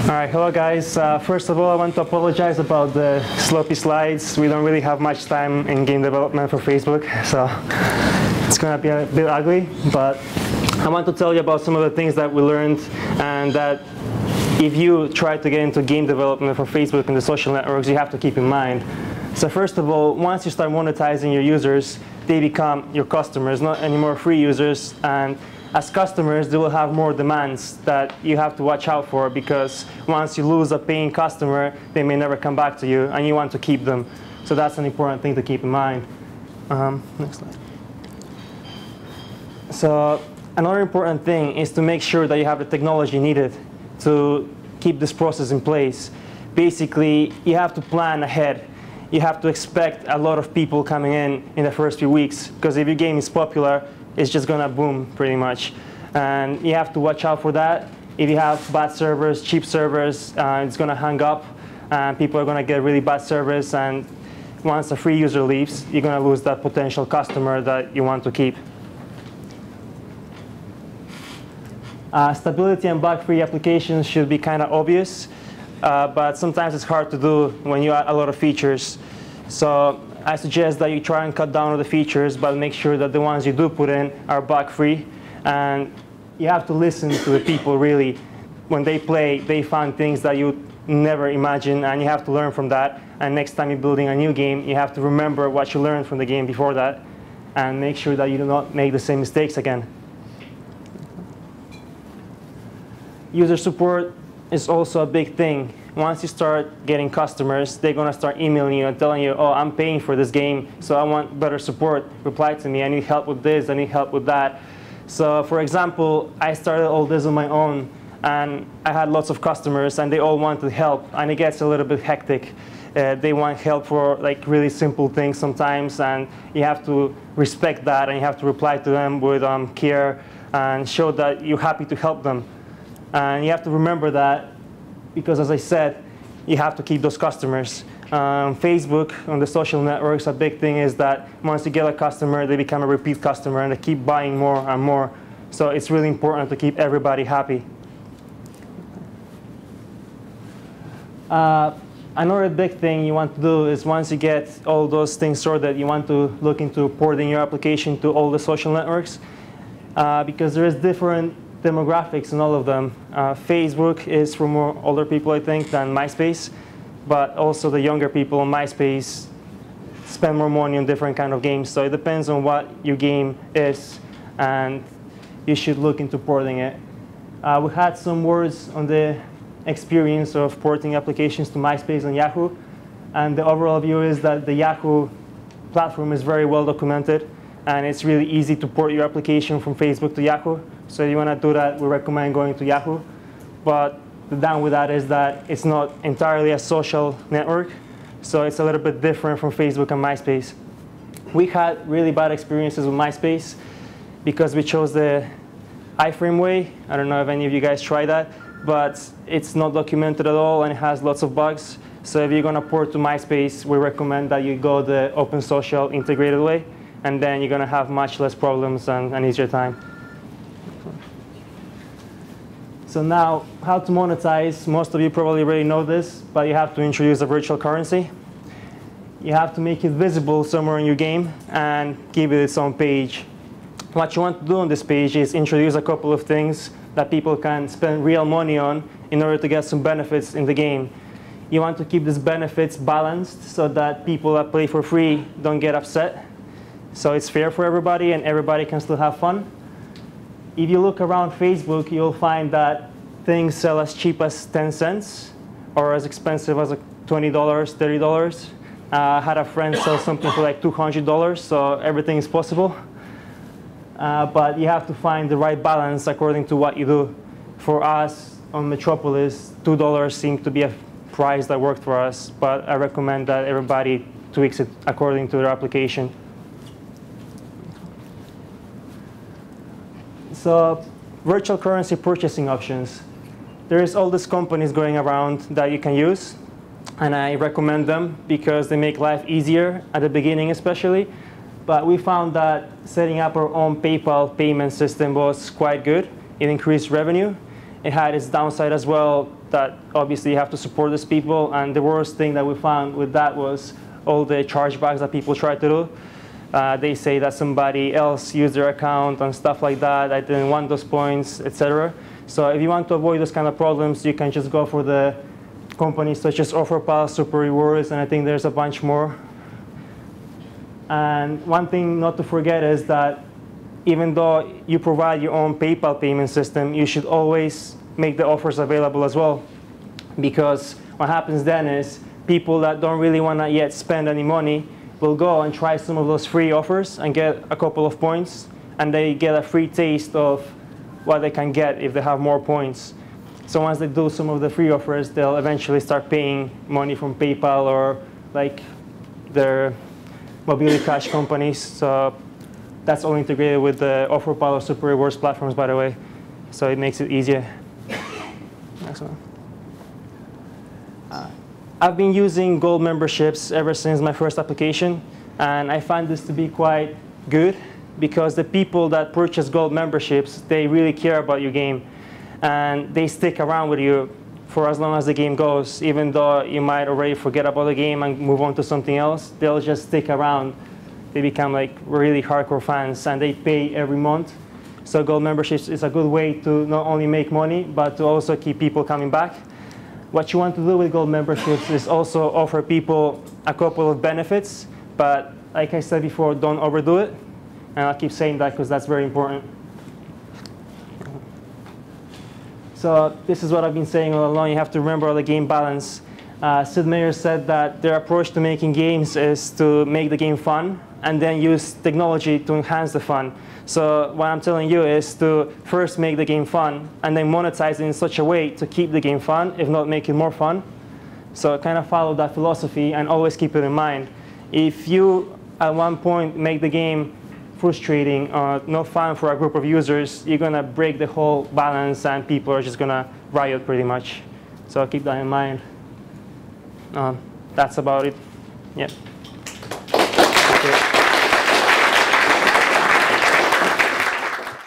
All right, hello guys. First of all, I want to apologize about the sloppy slides. We don't really have much time in game development for Facebook, so it's going to be a bit ugly. But I want to tell you about some of the things that we learned, and that if you try to get into game development for Facebook and the social networks, you have to keep in mind. So first of all, once you start monetizing your users, they become your customers, not anymore free users. And as customers, they will have more demands that you have to watch out for, because once you lose a paying customer, they may never come back to you, and you want to keep them. So that's an important thing to keep in mind. Next slide. So another important thing is to make sure that you have the technology needed to keep this process in place. Basically, you have to plan ahead. You have to expect a lot of people coming in the first few weeks, because if your game is popular, it's just going to boom pretty much. And you have to watch out for that. If you have bad servers, cheap servers, it's going to hang up, and people are going to get really bad service. And once a free user leaves, you're going to lose that potential customer that you want to keep. Stability and bug-free applications should be kind of obvious, but sometimes it's hard to do when you add a lot of features. So I suggest that you try and cut down on the features, but make sure that the ones you do put in are bug-free. And you have to listen to the people, really. When they play, they find things that you never imagine, and you have to learn from that. And next time you're building a new game, you have to remember what you learned from the game before that, and make sure that you do not make the same mistakes again. User support is also a big thing. Once you start getting customers, they're going to start emailing you and telling you, oh, I'm paying for this game, so I want better support. Reply to me. I need help with this. I need help with that. So for example, I started all this on my own, and I had lots of customers, and they all wanted help, and it gets a little bit hectic. They want help for like really simple things sometimes, and you have to respect that, and you have to reply to them with care and show that you're happy to help them. And you have to remember that, because as I said, you have to keep those customers. Facebook, on the social networks, a big thing is that once you get a customer, they become a repeat customer, and they keep buying more and more. So it's really important to keep everybody happy. Another big thing you want to do is, once you get all those things sorted, you want to look into porting your application to all the social networks, because there is different demographics in all of them. Facebook is for more older people, I think, than MySpace, but also the younger people on MySpace spend more money on different kind of games. So it depends on what your game is, and you should look into porting it. We had some words on the experience of porting applications to MySpace and Yahoo, and the overall view is that the Yahoo platform is very well documented, and it's really easy to port your application from Facebook to Yahoo. So if you want to do that, we recommend going to Yahoo. But the down with that is that it's not entirely a social network, so it's a little bit different from Facebook and MySpace. We had really bad experiences with MySpace because we chose the iframe way. I don't know if any of you guys tried that, but it's not documented at all, and it has lots of bugs. So if you're going to port to MySpace, we recommend that you go the open social integrated way, and then you're going to have much less problems and an easier time. So now, how to monetize. Most of you probably already know this, but you have to introduce a virtual currency. You have to make it visible somewhere in your game and give it its own page. What you want to do on this page is introduce a couple of things that people can spend real money on in order to get some benefits in the game. You want to keep these benefits balanced so that people that play for free don't get upset. So it's fair for everybody, and everybody can still have fun. If you look around Facebook, you'll find that things sell as cheap as 10 cents or as expensive as $20, $30. I had a friend sell something for like $200, so everything is possible. But you have to find the right balance according to what you do. For us on Metropolis, $2 seemed to be a price that worked for us, but I recommend that everybody tweaks it according to their application. So virtual currency purchasing options. There's all these companies going around that you can use, and I recommend them because they make life easier at the beginning especially. But we found that setting up our own PayPal payment system was quite good. It increased revenue. It had its downside as well, that obviously you have to support these people. And the worst thing that we found with that was all the chargebacks that people try to do. They say that somebody else used their account and stuff like that. I didn't want those points, etc. So if you want to avoid those kind of problems, you can just go for the companies such as OfferPal, Super Rewards, and I think there's a bunch more. And one thing not to forget is that even though you provide your own PayPal payment system, you should always make the offers available as well. Because what happens then is people that don't really want to yet spend any money will go and try some of those free offers and get a couple of points, and they get a free taste of what they can get if they have more points. So once they do some of the free offers, they'll eventually start paying money from PayPal or like their mobility cash companies. So that's all integrated with the OfferPal or Super Rewards platforms, by the way. So it makes it easier. Next one. I've been using gold memberships ever since my first application, and I find this to be quite good because the people that purchase gold memberships, they really care about your game, and they stick around with you for as long as the game goes. Even though you might already forget about the game and move on to something else, they'll just stick around. They become like really hardcore fans, and they pay every month. So gold memberships is a good way to not only make money, but to also keep people coming back. What you want to do with gold memberships is also offer people a couple of benefits, but like I said before, don't overdo it. And I'll keep saying that because that's very important. So this is what I've been saying all along. You have to remember the game balance. Sid Meier said that their approach to making games is to make the game fun and then use technology to enhance the fun. So what I'm telling you is to first make the game fun and then monetize it in such a way to keep the game fun, if not make it more fun. So kind of follow that philosophy and always keep it in mind. If you at one point make the game frustrating or not fun for a group of users, you're going to break the whole balance and people are just going to riot pretty much. So keep that in mind. That's about it. Yeah. Okay.